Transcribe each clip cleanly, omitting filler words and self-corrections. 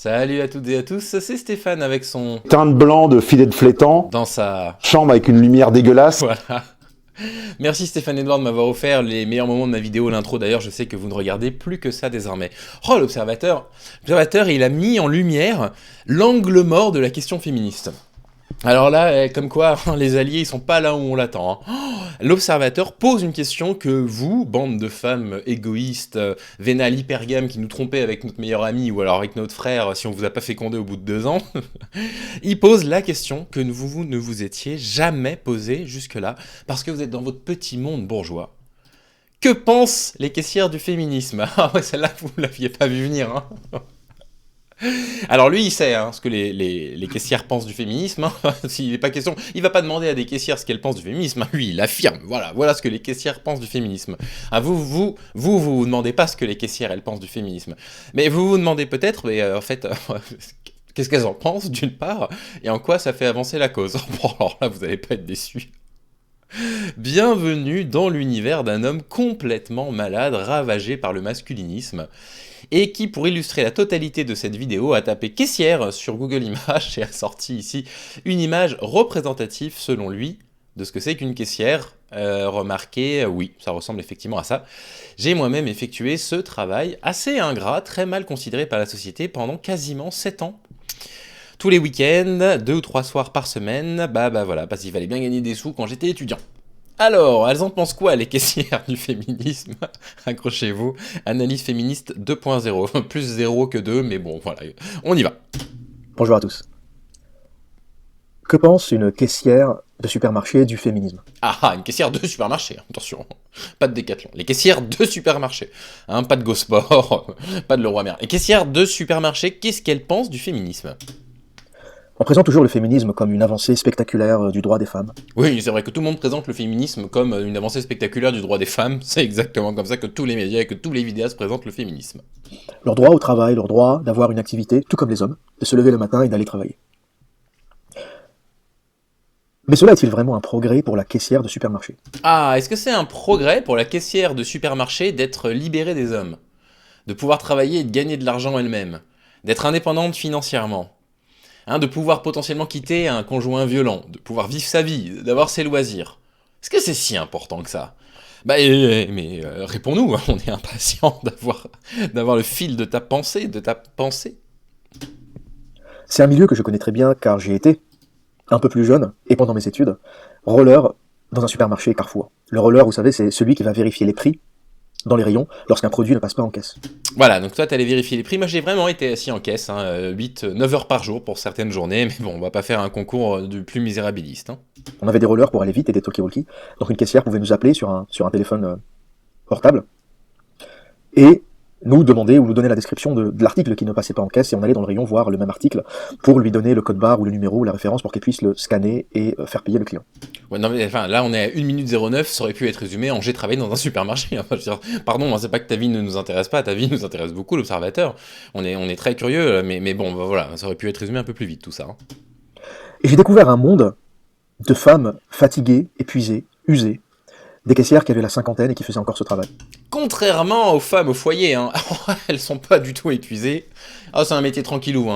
Salut à toutes et à tous, c'est Stéphane avec son... Teinte blanc de filet de flétan, dans sa... chambre avec une lumière dégueulasse. Voilà. Merci Stéphane Edouard de m'avoir offert les meilleurs moments de ma vidéo, l'intro d'ailleurs, je sais que vous ne regardez plus que ça désormais. Oh, l'observateur, il a mis en lumière l'angle mort de la question féministe. Alors là, comme quoi, les alliés, ils sont pas là où on l'attend. L'observateur pose une question que vous, bande de femmes égoïstes, vénales, hypergames, qui nous trompaient avec notre meilleur ami, ou alors avec notre frère, si on vous a pas fécondé au bout de 2 ans, il pose la question que vous ne vous étiez jamais posée jusque-là, parce que vous êtes dans votre petit monde bourgeois. Que pensent les caissières du féminisme? Ah ouais, celle-là, vous ne l'aviez pas vu venir, hein. Alors lui, il sait ce que les caissières pensent du féminisme. S'il n'est pas question, il va pas demander à des caissières ce qu'elles pensent du féminisme. Lui, il affirme. Voilà ce que les caissières pensent du féminisme. Vous demandez pas ce que les caissières elles pensent du féminisme. Mais vous vous demandez peut-être, mais en fait, qu'est-ce qu'elles en pensent d'une part, et en quoi ça fait avancer la cause. Bon, alors là, vous n'allez pas être déçus. Bienvenue dans l'univers d'un homme complètement malade, ravagé par le masculinisme, et qui, pour illustrer la totalité de cette vidéo, a tapé caissière sur Google Images et a sorti ici une image représentative, selon lui, de ce que c'est qu'une caissière. Remarquez, oui, ça ressemble effectivement à ça. J'ai moi-même effectué ce travail assez ingrat, très mal considéré par la société pendant quasiment 7 ans. Tous les week-ends, 2 ou 3 soirs par semaine, voilà, parce qu'il fallait bien gagner des sous quand j'étais étudiant. Alors, elles en pensent quoi, les caissières du féminisme? Accrochez-vous, analyse féministe 2.0, plus 0 que 2, mais bon, voilà, on y va. Bonjour à tous. Que pense une caissière de supermarché du féminisme? Une caissière de supermarché, attention, pas de Décathlon, les caissières de supermarché, pas de Go-Sport, pas de Leroy Merlin. Les caissières de supermarché, qu'est-ce qu'elles pensent du féminisme? On présente toujours le féminisme comme une avancée spectaculaire du droit des femmes. Oui, c'est vrai que tout le monde présente le féminisme comme une avancée spectaculaire du droit des femmes. C'est exactement comme ça que tous les médias et que tous les vidéastes présentent le féminisme. Leur droit au travail, leur droit d'avoir une activité, tout comme les hommes, de se lever le matin et d'aller travailler. Mais cela est-il vraiment un progrès pour la caissière de supermarché? Est-ce que c'est un progrès pour la caissière de supermarché d'être libérée des hommes? De pouvoir travailler et de gagner de l'argent elle-même? D'être indépendante financièrement? De pouvoir potentiellement quitter un conjoint violent, de pouvoir vivre sa vie, d'avoir ses loisirs. Est-ce que c'est si important que ça? Réponds-nous, on est impatient d'avoir le fil de ta pensée, C'est un milieu que je connais très bien car j'ai été, un peu plus jeune, et pendant mes études, roller dans un supermarché Carrefour. Le roller, vous savez, c'est celui qui va vérifier les prix dans les rayons lorsqu'un produit ne passe pas en caisse. Voilà, donc toi t'allais vérifier les prix, moi j'ai vraiment été assis en caisse, 9 heures par jour pour certaines journées, mais bon, on va pas faire un concours du plus misérabiliste. On avait des rollers pour aller vite et des talkie-walkie, donc une caissière pouvait nous appeler sur un téléphone portable, et nous demander ou nous donner la description de l'article qui ne passait pas en caisse, et on allait dans le rayon voir le même article pour lui donner le code barre ou le numéro ou la référence pour qu'elle puisse le scanner et faire payer le client. Ouais, non, mais là on est à 1 minute 09, ça aurait pu être résumé en j'ai travaillé dans un supermarché. Enfin, je veux dire, pardon, c'est pas que ta vie ne nous intéresse pas, ta vie nous intéresse beaucoup, l'observateur. On est très curieux, mais bon, voilà, ça aurait pu être résumé un peu plus vite tout ça. Et j'ai découvert un monde de femmes fatiguées, épuisées, usées, des caissières qui avaient la cinquantaine et qui faisaient encore ce travail. Contrairement aux femmes au foyer, elles sont pas du tout épuisées. C'est un métier tranquillou,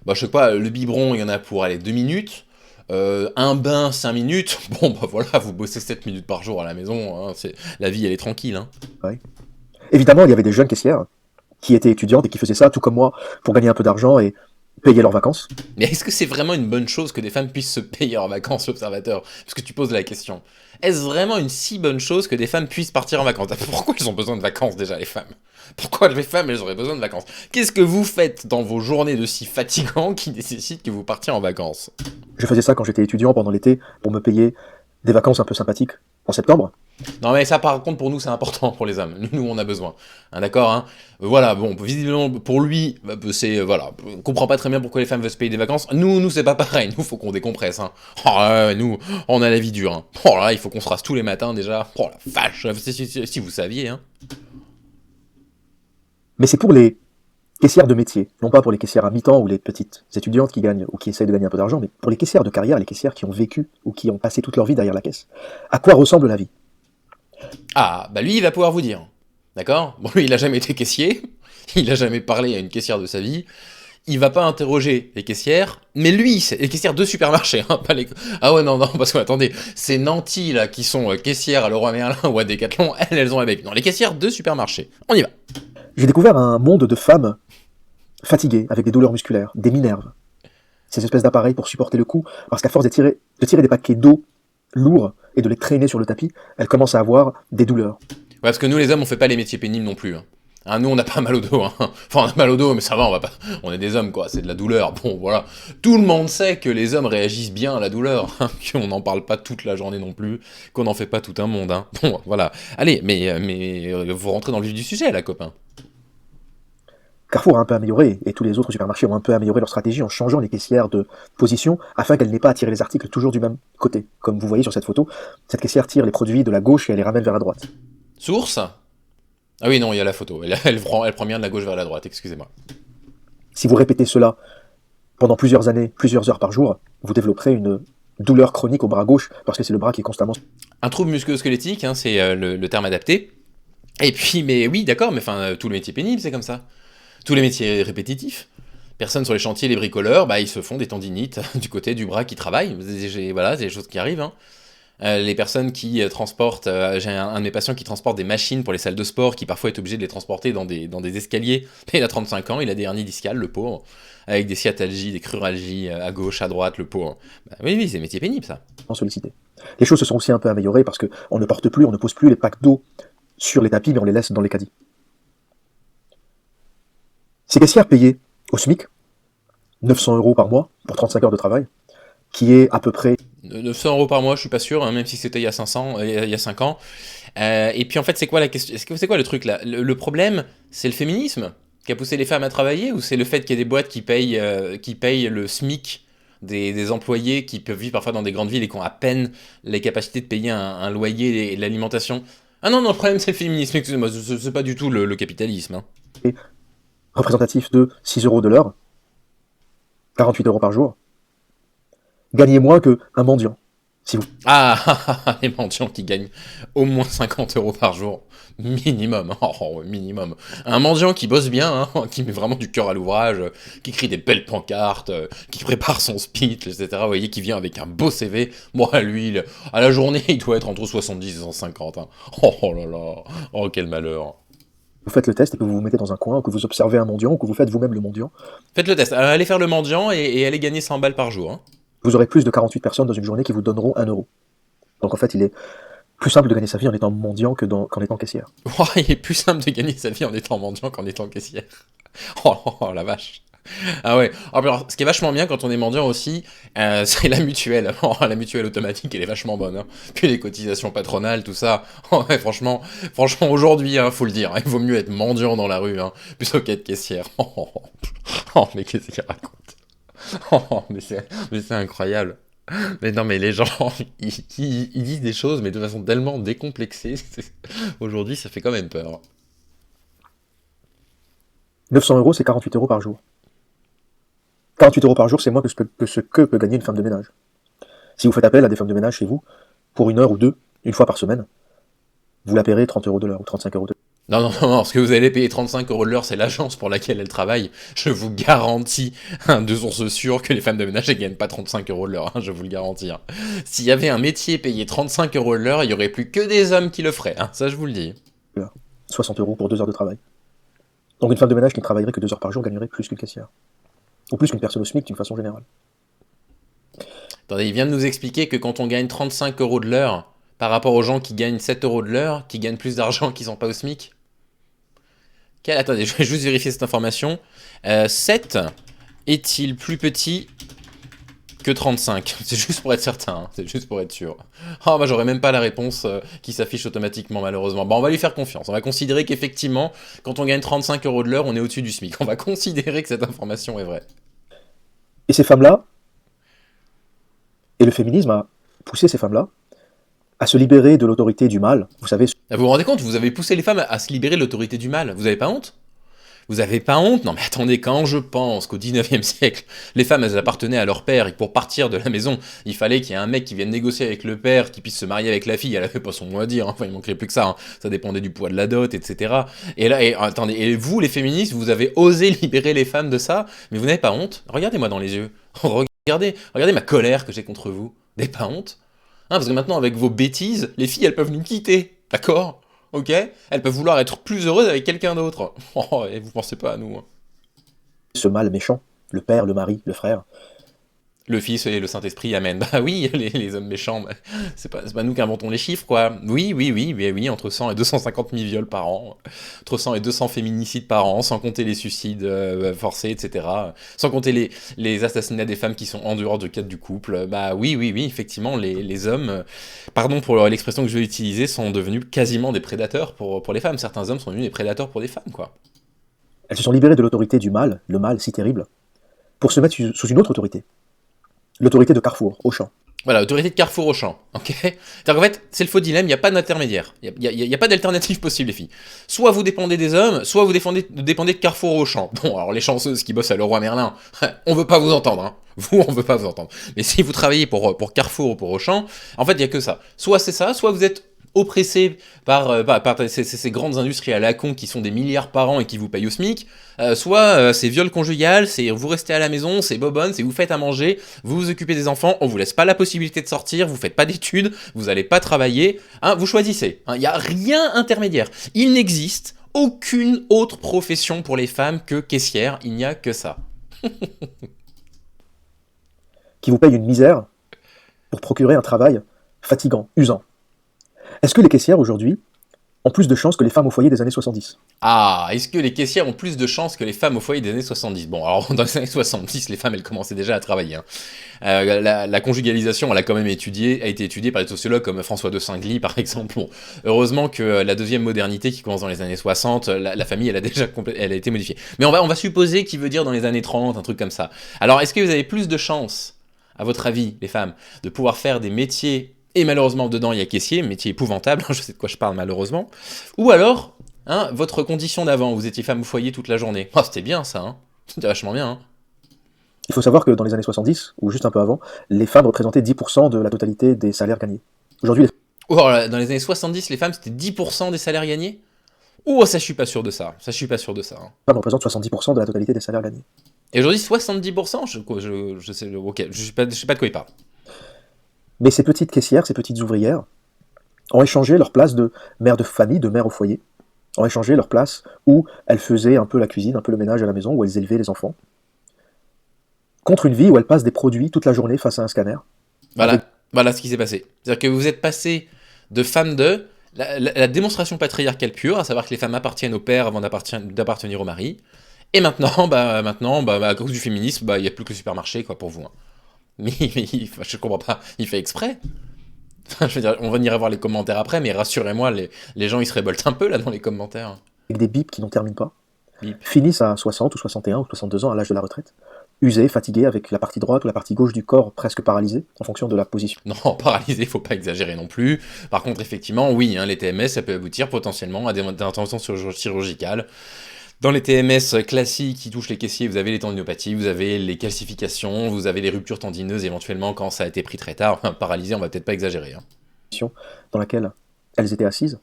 je sais pas, le biberon, il y en a pour, 2 minutes. Un bain, 5 minutes. Bon, voilà, vous bossez 7 minutes par jour à la maison, la vie, elle est tranquille. Ouais. Évidemment, il y avait des jeunes caissières qui étaient étudiantes et qui faisaient ça, tout comme moi, pour gagner un peu d'argent et payer leurs vacances. Mais est-ce que c'est vraiment une bonne chose que des femmes puissent se payer leurs vacances, l'observateur? Parce que tu poses la question. Est-ce vraiment une si bonne chose que des femmes puissent partir en vacances? Pourquoi elles ont besoin de vacances déjà, les femmes? Pourquoi les femmes, elles auraient besoin de vacances? Qu'est-ce que vous faites dans vos journées de si fatigants qui nécessitent que vous partiez en vacances? Je faisais ça quand j'étais étudiant pendant l'été pour me payer des vacances un peu sympathiques en septembre. Non mais ça par contre pour nous c'est important pour les hommes, nous on a besoin, d'accord. Voilà, bon, visiblement pour lui, c'est, voilà, on comprend pas très bien pourquoi les femmes veulent se payer des vacances, nous c'est pas pareil, nous faut qu'on décompresse, nous, on a la vie dure, là il faut qu'on se rase tous les matins déjà, la vache, si vous saviez, Mais c'est pour les caissières de métier, non pas pour les caissières à mi-temps ou les petites étudiantes qui gagnent ou qui essayent de gagner un peu d'argent, mais pour les caissières de carrière, les caissières qui ont vécu ou qui ont passé toute leur vie derrière la caisse. À quoi ressemble la vie? Lui il va pouvoir vous dire, d'accord. Bon lui il a jamais été caissier, il a jamais parlé à une caissière de sa vie, il va pas interroger les caissières, mais lui, c'est les caissières de supermarché, hein, pas les... Ah ouais, non, parce que, attendez, ces nantis, là, qui sont caissières à Leroy Merlin ou à Decathlon, elles ont la baby. Non, les caissières de supermarché. On y va. J'ai découvert un monde de femmes fatiguées, avec des douleurs musculaires, des minerves. Ces espèces d'appareils pour supporter le coup, parce qu'à force de tirer des paquets d'eau lourds et de les traîner sur le tapis, elles commencent à avoir des douleurs. Ouais, parce que nous, les hommes, on fait pas les métiers pénibles non plus. Hein, nous, on n'a pas mal au dos. Hein. Enfin, on a mal au dos, mais ça va, on va pas. On est des hommes, quoi. C'est de la douleur. Bon, voilà. Tout le monde sait que les hommes réagissent bien à la douleur. Hein, qu'on n'en parle pas toute la journée non plus. Qu'on n'en fait pas tout un monde. Hein. Bon, voilà. Allez, mais vous rentrez dans le vif du sujet, là, copain. Carrefour a un peu amélioré, et tous les autres supermarchés ont un peu amélioré leur stratégie en changeant les caissières de position afin qu'elles n'aient pas à tirer les articles toujours du même côté. Comme vous voyez sur cette photo, cette caissière tire les produits de la gauche et elle les ramène vers la droite. Source? Ah oui, non, il y a la photo. Elle prend bien de la gauche vers la droite, excusez-moi. Si vous répétez cela pendant plusieurs années, plusieurs heures par jour, vous développerez une douleur chronique au bras gauche parce que c'est le bras qui est constamment... Un trouble musculo-squelettique, hein, c'est le terme adapté. Et puis, mais oui, d'accord, mais enfin, tout le métier pénible, c'est comme ça. Tous les métiers répétitifs. Personne sur les chantiers, les bricoleurs, bah, ils se font des tendinites du côté du bras qui travaille. Voilà, c'est des choses qui arrivent. Hein. Les personnes qui transportent, j'ai un de mes patients qui transporte des machines pour les salles de sport, qui parfois est obligé de les transporter dans des escaliers. Il a 35 ans, il a des hernies discales, le pauvre, avec des sciatalgies, des cruralgies à gauche, à droite, le pauvre. Bah, oui, c'est métier pénible, ça. sollicité. Les choses se sont aussi un peu améliorées parce qu'on ne porte plus, on ne pose plus les packs d'eau sur les tapis, mais on les laisse dans les caddies. Ces caissières payées au SMIC, 900 € par mois pour 35 heures de travail, qui est à peu près... 900 € par mois, je suis pas sûr, hein, même si c'était il y a 5 ans. Et puis en fait, c'est quoi la question? C'est quoi le truc là? Le problème, c'est le féminisme qui a poussé les femmes à travailler, ou c'est le fait qu'il y ait des boîtes qui payent le SMIC des employés qui peuvent vivre parfois dans des grandes villes et qui ont à peine les capacités de payer un loyer et de l'alimentation? Ah non, le problème c'est le féminisme, excusez-moi, c'est pas du tout le capitalisme. Hein. Représentatif de 6 € de l'heure, 48 € par jour, gagnez moins qu'un mendiant. Si vous... Les mendiants qui gagnent au moins 50 € par jour, minimum, minimum. Un mendiant qui bosse bien, hein, qui met vraiment du cœur à l'ouvrage, qui écrit des belles pancartes, qui prépare son speech, etc. Vous voyez, qui vient avec un beau CV. Moi, lui, à la journée, il doit être entre 70 et 150. Hein. Oh là là, quel malheur. Vous faites le test et que vous vous mettez dans un coin, ou que vous observez un mendiant, ou que vous faites vous-même le mendiant. Faites le test. Allez faire le mendiant et allez gagner 100 balles par jour. Hein. Vous aurez plus de 48 personnes dans une journée qui vous donneront 1 €. Donc en fait, il est plus simple de gagner sa vie en étant mendiant qu'en étant caissière. Oh, il est plus simple de gagner sa vie en étant mendiant qu'en étant caissière. Oh la vache. Ah ouais. Alors, ce qui est vachement bien quand on est mendiant aussi, c'est la mutuelle. La mutuelle automatique, elle est vachement bonne. Hein. Puis les cotisations patronales, tout ça. Oh, ouais, franchement, aujourd'hui, hein, faut le dire, hein, il vaut mieux être mendiant dans la rue, hein, plutôt qu'être caissière. Mais qu'est-ce qu'il raconte? Mais c'est incroyable. Mais non, mais les gens, ils disent des choses, mais de façon tellement décomplexée. Aujourd'hui, ça fait quand même peur. 900 €, c'est 48 € par jour. 48 € par jour, c'est moins que ce que peut gagner une femme de ménage. Si vous faites appel à des femmes de ménage chez vous, pour 1 heure ou 2, une fois par semaine, vous la paierez 30 € de l'heure ou 35 € de l'heure. Non, ce que vous allez payer 35 € de l'heure, c'est l'agence pour laquelle elle travaille. Je vous garantis, de source sûre, que les femmes de ménage ne gagnent pas 35 € de l'heure, hein, je vous le garantis. Hein. S'il y avait un métier payé 35 € de l'heure, il n'y aurait plus que des hommes qui le feraient, hein, ça je vous le dis. 60 € pour 2 heures de travail. Donc une femme de ménage qui ne travaillerait que 2 heures par jour gagnerait plus qu'une caissière. Ou plus qu'une personne au SMIC d'une façon générale. Attendez, il vient de nous expliquer que quand on gagne 35 € de l'heure, par rapport aux gens qui gagnent 7 € de l'heure, qui gagnent plus d'argent, qui sont pas au SMIC. Attendez, je vais juste vérifier cette information. 7 est-il plus petit que 35? C'est juste pour être certain, hein. C'est juste pour être sûr. Bah j'aurais même pas la réponse qui s'affiche automatiquement malheureusement. Bon, on va lui faire confiance. On va considérer qu'effectivement, quand on gagne 35 € de l'heure, on est au-dessus du SMIC. On va considérer que cette information est vraie. Et ces femmes-là, et le féminisme a poussé ces femmes-là à se libérer de l'autorité du mâle. Vous savez... Vous vous rendez compte, vous avez poussé les femmes à se libérer de l'autorité du mâle. Vous avez pas honte? Vous avez pas honte? Non mais attendez, quand je pense qu'au 19e siècle, les femmes elles appartenaient à leur père et que pour partir de la maison, il fallait qu'il y ait un mec qui vienne négocier avec le père, qui puisse se marier avec la fille, elle avait pas son mot à dire, hein. Enfin il manquerait plus que ça, hein. Ça dépendait du poids de la dot, etc. Et là, attendez, et vous les féministes, vous avez osé libérer les femmes de ça, mais vous n'avez pas honte? Regardez-moi dans les yeux, regardez ma colère que j'ai contre vous, vous n'avez pas honte? Hein, parce que maintenant avec vos bêtises, les filles elles peuvent nous quitter, d'accord? Ok? Elles peuvent vouloir être plus heureuses avec quelqu'un d'autre. Oh, et vous pensez pas à nous, hein. Ce mal méchant, le père, le mari, le frère. Le Fils et le Saint-Esprit, amen. Bah oui, les hommes méchants, bah, c'est pas nous qui inventons les chiffres, quoi. Oui, entre 100 et 250 000 viols par an, entre 100 et 200 féminicides par an, sans compter les suicides forcés, etc. Sans compter les assassinats des femmes qui sont en dehors du cadre du couple. Bah oui, effectivement, les hommes, pardon pour l'expression que je vais utiliser, sont devenus quasiment des prédateurs pour les femmes. Certains hommes sont devenus des prédateurs pour des femmes, quoi. Elles se sont libérées de l'autorité du mal, le mal si terrible, pour se mettre sous une autre autorité. L'autorité de Carrefour, Auchan. Voilà, autorité de Carrefour Auchan, ok? C'est-à-dire qu'en fait, c'est le faux dilemme, il n'y a pas d'intermédiaire. Il n'y a pas d'alternative possible, les filles. Soit vous dépendez des hommes, soit vous dépendez de Carrefour Auchan. Bon, alors les chanceuses qui bossent à Leroy Merlin, on veut pas vous entendre, hein. Vous, on veut pas vous entendre. Mais si vous travaillez pour Carrefour ou pour Auchan, en fait, il n'y a que ça. Soit c'est ça, soit vous êtes oppressé par ces grandes industries à la con qui sont des milliards par an et qui vous payent au SMIC, soit c'est viol conjugal, c'est vous restez à la maison, c'est bobonne, c'est vous faites à manger, vous vous occupez des enfants, on vous laisse pas la possibilité de sortir, vous faites pas d'études, vous allez pas travailler, hein, vous choisissez. Il n'y a rien intermédiaire. Il n'existe aucune autre profession pour les femmes que caissière, il n'y a que ça. Qui vous paye une misère pour procurer un travail fatigant, usant. Est-ce que les caissières aujourd'hui ont plus de chances que les femmes au foyer des années 70? Ah, est-ce que les caissières ont plus de chances que les femmes au foyer des années 70? Bon, alors dans les années 70, les femmes, elles commençaient déjà à travailler, hein. La conjugalisation, elle a quand même a été étudiée par des sociologues comme François de Saint-Gly, par exemple. Bon, heureusement que la deuxième modernité, qui commence dans les années 60, la famille, elle a été modifiée. Mais on va supposer qu'il veut dire dans les années 30, un truc comme ça. Alors, est-ce que vous avez plus de chances, à votre avis, les femmes, de pouvoir faire des métiers, et malheureusement dedans il y a caissier, métier épouvantable, je sais de quoi je parle malheureusement, ou alors, hein, votre condition d'avant, vous étiez femme au foyer toute la journée. Oh, c'était bien ça, hein. C'était vachement bien, hein. Il faut savoir que dans les années 70, ou juste un peu avant, les femmes représentaient 10% de la totalité des salaires gagnés. Aujourd'hui, Oh, dans les années 70, les femmes, c'était 10% des salaires gagnés. Oh, ça, je suis pas sûr de ça. Ça, je suis pas sûr de ça, hein. femmes représentent 70% de la totalité des salaires gagnés. Et aujourd'hui, 70%, je sais, ok, je sais pas de quoi il parle. Mais ces petites caissières, ces petites ouvrières, ont échangé leur place de mère de famille, de mère au foyer, ont échangé leur place où elles faisaient un peu la cuisine, un peu le ménage à la maison, où elles élevaient les enfants, contre une vie où elles passent des produits toute la journée face à un scanner. Voilà ce qui s'est passé. C'est-à-dire que vous êtes passé de femme de la démonstration patriarcale pure, à savoir que les femmes appartiennent au père avant d'appartenir au mari. Et maintenant, à cause du féminisme, il n'y a plus que le supermarché, quoi, pour vous, hein. Mais je comprends pas, il fait exprès. Je veux dire, on va venir voir les commentaires après, mais rassurez-moi, les gens ils se révoltent un peu là dans les commentaires. Avec des bips qui n'en terminent pas, Bip. finissent à 60 ou 61 ou 62 ans à l'âge de la retraite, usés, fatigués, avec la partie droite ou la partie gauche du corps presque paralysée, en fonction de la position. Non, paralysé, faut pas exagérer non plus. Par contre, effectivement, oui, hein, les TMS, ça peut aboutir potentiellement à des interventions chirurgicales. Dans les TMS classiques qui touchent les caissiers, vous avez les tendinopathies, vous avez les calcifications, vous avez les ruptures tendineuses éventuellement quand ça a été pris très tard. Enfin, paralysé, on va peut-être pas exagérer, hein. Dans laquelle elles étaient assises.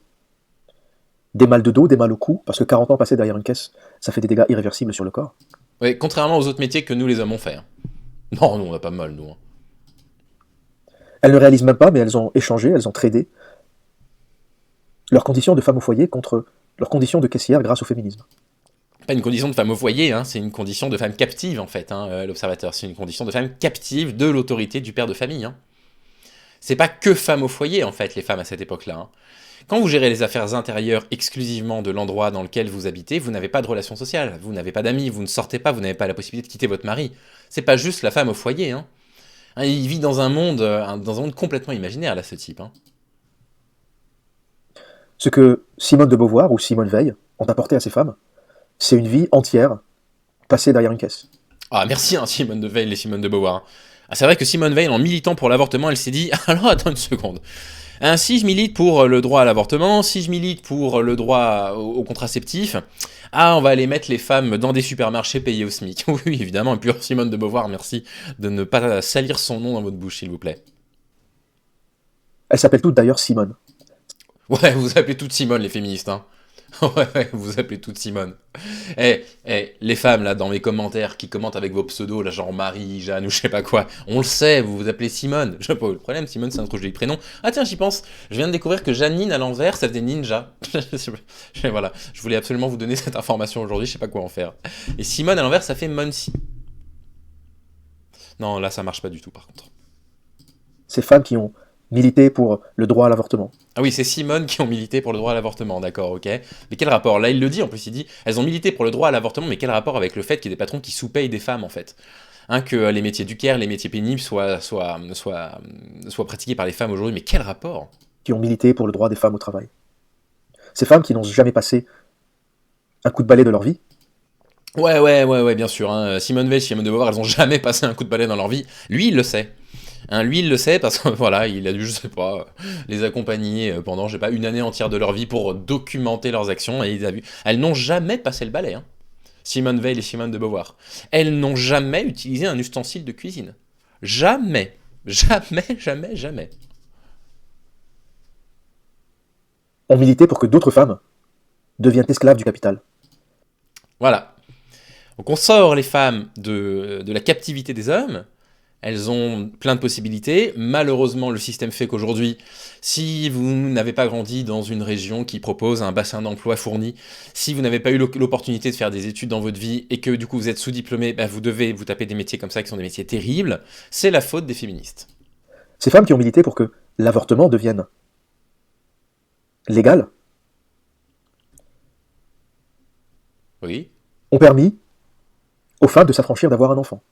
Des mal de dos, des mal au cou, parce que 40 ans passés derrière une caisse, ça fait des dégâts irréversibles sur le corps. Oui, contrairement aux autres métiers que nous les hommes ont fait, hein. Non, nous on a pas mal, nous, hein. Elles ne réalisent même pas, mais elles ont échangé, elles ont tradé leurs conditions de femme au foyer contre leurs conditions de caissière grâce au féminisme. Pas une condition de femme au foyer, hein, c'est une condition de femme captive en fait, hein, l'observateur. C'est une condition de femme captive de l'autorité du père de famille, hein. C'est pas que femme au foyer en fait, les femmes à cette époque-là, hein. Quand vous gérez les affaires intérieures exclusivement de l'endroit dans lequel vous habitez, vous n'avez pas de relations sociales, vous n'avez pas d'amis, vous ne sortez pas, vous n'avez pas la possibilité de quitter votre mari. C'est pas juste la femme au foyer, hein. Il vit dans un monde complètement imaginaire là, ce type, hein. Ce que Simone de Beauvoir ou Simone Veil ont apporté à ces femmes, c'est une vie entière passée derrière une caisse. Ah merci, hein, Simone de Veil et Simone de Beauvoir. Ah, c'est vrai que Simone Veil, en militant pour l'avortement, elle s'est dit « Alors attends une seconde, Si je milite pour le droit à l'avortement, si je milite pour le droit au contraceptif, on va aller mettre les femmes dans des supermarchés payés au SMIC. Oui, évidemment, et puis Simone de Beauvoir, merci de ne pas salir son nom dans votre bouche, s'il vous plaît. Elles s'appellent toutes d'ailleurs Simone. Ouais, vous appelez toutes Simone, les féministes, hein. Ouais, vous appelez toutes Simone. Les femmes, là, dans mes commentaires, qui commentent avec vos pseudos, là, genre Marie, Jeanne, ou je sais pas quoi, on le sait, vous vous appelez Simone. Je sais pas, le problème, Simone, c'est un trop joli prénom. Ah tiens, j'y pense, je viens de découvrir que Janine, à l'envers, ça faisait ninja. Voilà, je voulais absolument vous donner cette information aujourd'hui, je sais pas quoi en faire. Et Simone, à l'envers, ça fait Monsi. Non, là, ça marche pas du tout, par contre. Ces femmes qui ont milité pour le droit à l'avortement. Ah oui, c'est Simone qui ont milité pour le droit à l'avortement, d'accord, ok. Mais quel rapport? Là, il le dit, en plus, il dit, elles ont milité pour le droit à l'avortement, mais quel rapport avec le fait qu'il y ait des patrons qui sous-payent des femmes, en fait? Que les métiers du care, les métiers pénibles soient pratiqués par les femmes aujourd'hui, mais quel rapport? Qui ont milité pour le droit des femmes au travail. Ces femmes qui n'ont jamais passé un coup de balai de leur vie. Ouais, bien sûr, hein. Simone Veil, Simone de Beauvoir, elles ont jamais passé un coup de balai dans leur vie. Lui, il le sait. Lui, il le sait parce que voilà, il a dû, je sais pas, les accompagner pendant, je sais pas, une année entière de leur vie pour documenter leurs actions et il a vu. Elles n'ont jamais passé le balai, hein. Simone Veil et Simone de Beauvoir. Elles n'ont jamais utilisé un ustensile de cuisine. Jamais. Jamais. Ont milité pour que d'autres femmes deviennent esclaves du capital. Voilà. Donc on sort les femmes de la captivité des hommes. Elles ont plein de possibilités. Malheureusement, le système fait qu'aujourd'hui, si vous n'avez pas grandi dans une région qui propose un bassin d'emploi fourni, si vous n'avez pas eu l'opportunité de faire des études dans votre vie et que du coup vous êtes sous-diplômé, vous devez vous taper des métiers comme ça qui sont des métiers terribles, c'est la faute des féministes. Ces femmes qui ont milité pour que l'avortement devienne légal, Oui. ont permis aux femmes de s'affranchir d'avoir un enfant.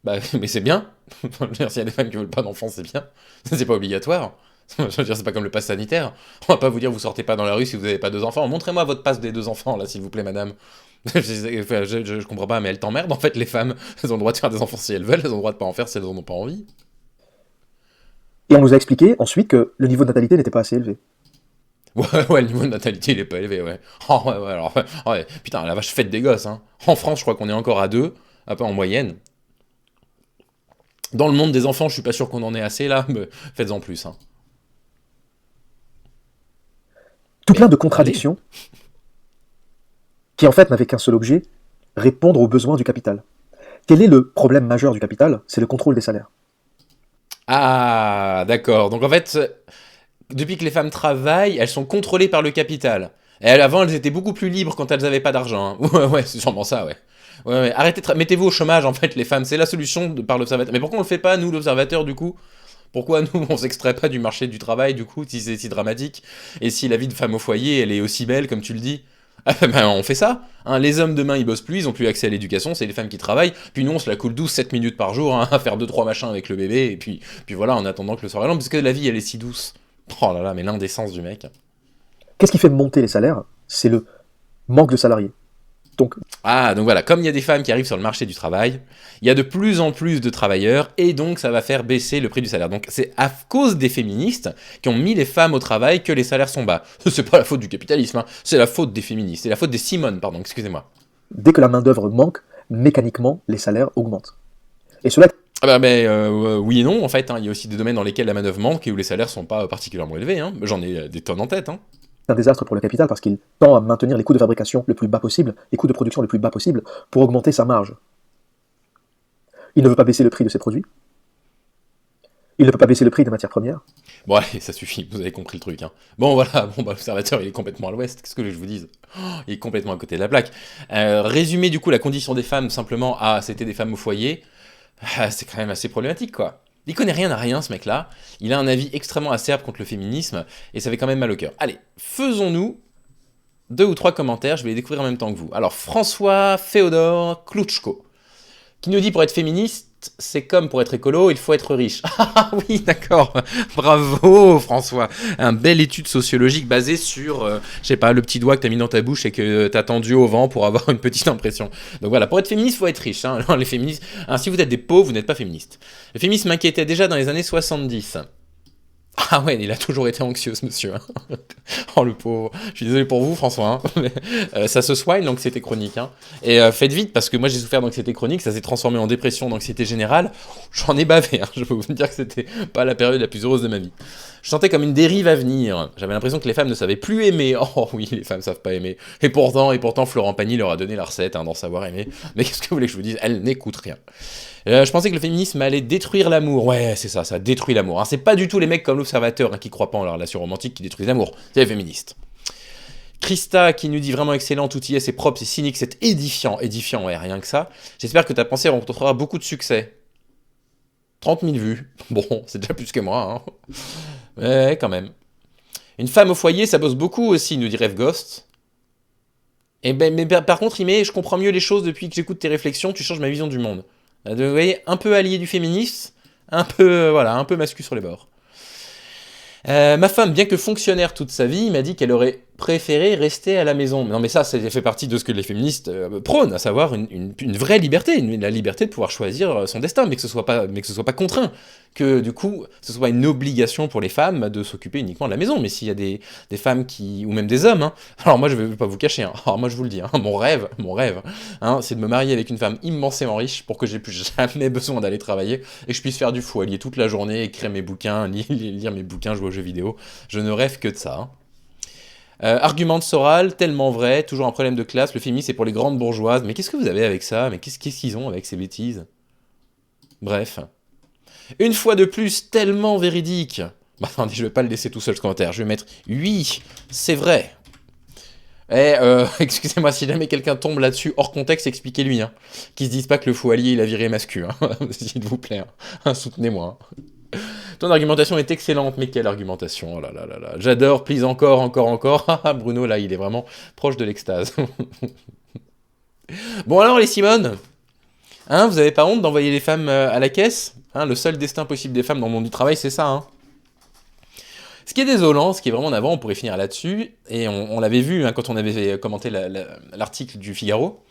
Mais c'est bien. S'il y a des femmes qui veulent pas d'enfants, c'est bien. C'est pas obligatoire. Je veux dire, c'est pas comme le pass sanitaire. On va pas vous dire vous sortez pas dans la rue si vous avez pas 2 enfants. Montrez-moi votre passe des 2 enfants, là, s'il vous plaît, madame. Je comprends pas, mais elles t'emmerdent, en fait, les femmes. Elles ont le droit de faire des enfants si elles veulent, elles ont le droit de pas en faire si elles en ont pas envie. Et on nous a expliqué ensuite que le niveau de natalité n'était pas assez élevé. Ouais, le niveau de natalité, il est pas élevé, ouais. Oh, ouais, alors, ouais. Putain, la vache, faites des gosses, hein. En France, je crois qu'on est encore à 2, un peu en moyenne. Dans le monde des enfants, je suis pas sûr qu'on en ait assez, là, mais faites-en plus, hein. Tout plein de contradictions qui en fait n'avaient qu'un seul objet, répondre aux besoins du capital. Quel est le problème majeur du capital? C'est le contrôle des salaires. Ah, d'accord. Donc en fait, depuis que les femmes travaillent, elles sont contrôlées par le capital. Et avant, elles étaient beaucoup plus libres quand elles avaient pas d'argent, hein. Ouais, c'est sûrement ça, ouais. Ouais. Arrêtez, mettez-vous au chômage, en fait, les femmes. C'est la solution par l'observateur. Mais pourquoi on le fait pas, nous, l'observateur, du coup? Pourquoi nous, on s'extrait pas du marché du travail, du coup, si c'est si dramatique? Et si la vie de femme au foyer, elle est aussi belle, comme tu le dis? On fait ça, hein. Les hommes demain ils bossent plus, ils ont plus accès à l'éducation, c'est les femmes qui travaillent, puis nous on se la coule 12-7 minutes par jour, hein, à faire 2-3 machins avec le bébé, et puis voilà, en attendant que le soir est long, parce que la vie elle est si douce. Oh là là, mais l'indécence du mec. Qu'est-ce qui fait monter les salaires? C'est le manque de salariés. Donc voilà, comme il y a des femmes qui arrivent sur le marché du travail, il y a de plus en plus de travailleurs, et donc ça va faire baisser le prix du salaire. Donc c'est à cause des féministes qui ont mis les femmes au travail que les salaires sont bas. C'est pas la faute du capitalisme, hein. C'est la faute des féministes, c'est la faute des Simone, pardon, excusez-moi. dès que la main-d'œuvre manque, mécaniquement, les salaires augmentent. Et cela oui et non, en fait, hein. Il y a aussi des domaines dans lesquels la manœuvre manque et où les salaires sont pas particulièrement élevés, hein. J'en ai des tonnes en tête, hein. c'est un désastre pour le capital parce qu'il tend à maintenir les coûts de fabrication le plus bas possible, les coûts de production le plus bas possible, pour augmenter sa marge. Il ne veut pas baisser le prix de ses produits. Il ne peut pas baisser le prix des matières premières. Bon, allez, ça suffit, vous avez compris le truc, hein. Bon, voilà, l'observateur, il est complètement à l'ouest, qu'est-ce que je vous dise? Il est complètement à côté de la plaque. Résumer, du coup, la condition des femmes, simplement, c'était des femmes au foyer, c'est quand même assez problématique, quoi. Il connaît rien à rien, ce mec-là. Il a un avis extrêmement acerbe contre le féminisme, et ça fait quand même mal au cœur. Allez, faisons-nous 2 ou 3 commentaires, je vais les découvrir en même temps que vous. Alors, François Féodor Klutschko, qui nous dit pour être féministe, c'est comme pour être écolo, il faut être riche. Ah oui, d'accord. Bravo, François. Un belle étude sociologique basée sur, je sais pas, le petit doigt que t'as mis dans ta bouche et que t'as tendu au vent pour avoir une petite impression. Donc voilà, pour être féministe, il faut être riche, hein. Alors, les féministes, si vous êtes des pauvres, vous n'êtes pas féministes. Le féminisme m'inquiétait déjà dans les années 70. Ah ouais, il a toujours été anxieux, ce monsieur. Hein. Oh, le pauvre. Je suis désolé pour vous, François. Hein. Mais, ça se soigne, l'anxiété chronique. Hein. Et faites vite, parce que moi, j'ai souffert d'anxiété chronique. Ça s'est transformé en dépression, d'anxiété générale. J'en ai bavé. Hein. Je peux vous dire que c'était pas la période la plus heureuse de ma vie. Je sentais comme une dérive à venir. J'avais l'impression que les femmes ne savaient plus aimer. Oh oui, les femmes savent pas aimer. Et pourtant, Florent Pagny leur a donné la recette d'en savoir aimer. Mais qu'est-ce que vous voulez que je vous dise? Elle n'écoute rien. Je pensais que le féminisme allait détruire l'amour. Ouais, c'est ça détruit l'amour. Hein. C'est pas du tout les mecs comme l'Observateur hein, qui croient pas en la relation romantique qui détruisent l'amour. C'est les féministes. Christa qui nous dit vraiment excellent, tout y est, c'est propre, c'est cynique, c'est édifiant. Édifiant, ouais, rien que ça. J'espère que ta pensée rencontrera beaucoup de succès. 30 000 vues. Bon, c'est déjà plus que moi. Hein. Ouais, quand même. Une femme au foyer, ça bosse beaucoup aussi, nous dit Rêve Ghost. Et ben, mais par contre, Rimé, je comprends mieux les choses depuis que j'écoute tes réflexions, tu changes ma vision du monde. Vous voyez, un peu allié du féminisme, un peu, voilà, un peu mascu sur les bords. Ma femme, bien que fonctionnaire toute sa vie, m'a dit qu'elle aurait préféré rester à la maison. Non mais ça fait partie de ce que les féministes prônent, à savoir une vraie liberté, la liberté de pouvoir choisir son destin, mais que ce soit pas contraint, que du coup ce soit une obligation pour les femmes de s'occuper uniquement de la maison. Mais s'il y a des femmes ou même des hommes, hein, alors moi je vais pas vous cacher, hein, alors moi je vous le dis, hein, mon rêve, hein, c'est de me marier avec une femme immensément riche pour que j'ai plus jamais besoin d'aller travailler et que je puisse faire du foyer toute la journée, écrire mes bouquins, lire mes bouquins, jouer aux jeux vidéo. Je ne rêve que de ça. Hein. Argument de Soral, tellement vrai, toujours un problème de classe, le féminisme c'est pour les grandes bourgeoises, mais qu'est-ce que vous avez avec ça? Mais qu'est-ce qu'ils ont avec ces bêtises? Bref. Une fois de plus, tellement véridique. Bah attendez, je vais pas le laisser tout seul ce commentaire, je vais mettre « Oui, c'est vrai ». Excusez-moi, si jamais quelqu'un tombe là-dessus hors contexte, expliquez-lui, hein. Qu'ils se disent pas que le fou allié il a viré mascu, hein. S'il vous plaît, hein. Soutenez-moi. Hein. Ton argumentation est excellente, mais quelle argumentation, oh là là là là. J'adore, please encore. Bruno, là, il est vraiment proche de l'extase. Bon alors, les Simone, hein, vous avez pas honte d'envoyer les femmes à la caisse, hein, le seul destin possible des femmes dans le monde du travail, c'est ça, hein. Ce qui est désolant, ce qui est vraiment en avant, on pourrait finir là-dessus, et on l'avait vu hein, quand on avait commenté l'article du Figaro,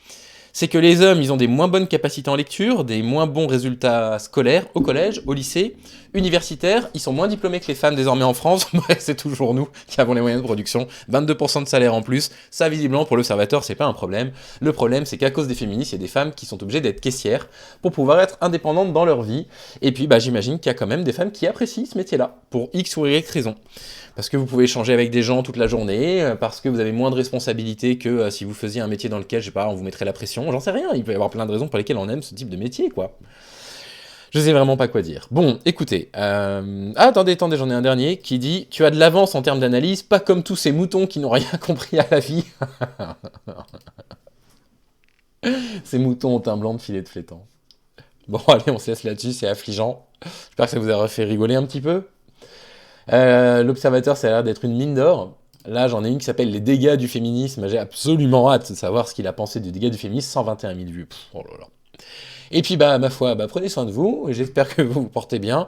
c'est que les hommes, ils ont des moins bonnes capacités en lecture, des moins bons résultats scolaires au collège, au lycée, universitaire, ils sont moins diplômés que les femmes désormais en France, c'est toujours nous qui avons les moyens de production, 22% de salaire en plus, ça visiblement pour l'Observateur c'est pas un problème, le problème c'est qu'à cause des féministes, il y a des femmes qui sont obligées d'être caissières pour pouvoir être indépendantes dans leur vie, et puis j'imagine qu'il y a quand même des femmes qui apprécient ce métier-là, pour X ou Y raison. Parce que vous pouvez échanger avec des gens toute la journée, parce que vous avez moins de responsabilités que si vous faisiez un métier dans lequel, je sais pas, on vous mettrait la pression, j'en sais rien, il peut y avoir plein de raisons pour lesquelles on aime ce type de métier, quoi. Je sais vraiment pas quoi dire. Bon, écoutez, attendez, j'en ai un dernier qui dit « Tu as de l'avance en termes d'analyse, pas comme tous ces moutons qui n'ont rien compris à la vie. » Ces moutons ont un blanc de filet de flétan. Bon, allez, on se laisse là-dessus, c'est affligeant. J'espère que ça vous a fait rigoler un petit peu. L'Observateur, ça a l'air d'être une mine d'or. Là, j'en ai une qui s'appelle Les dégâts du féminisme. J'ai absolument hâte de savoir ce qu'il a pensé des dégâts du féminisme. 121 000 vues. Pff, oh là là. Et puis, ma foi, prenez soin de vous. J'espère que vous vous portez bien,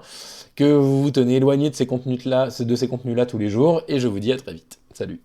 que vous vous tenez éloigné de ces contenus-là tous les jours. Et je vous dis à très vite. Salut.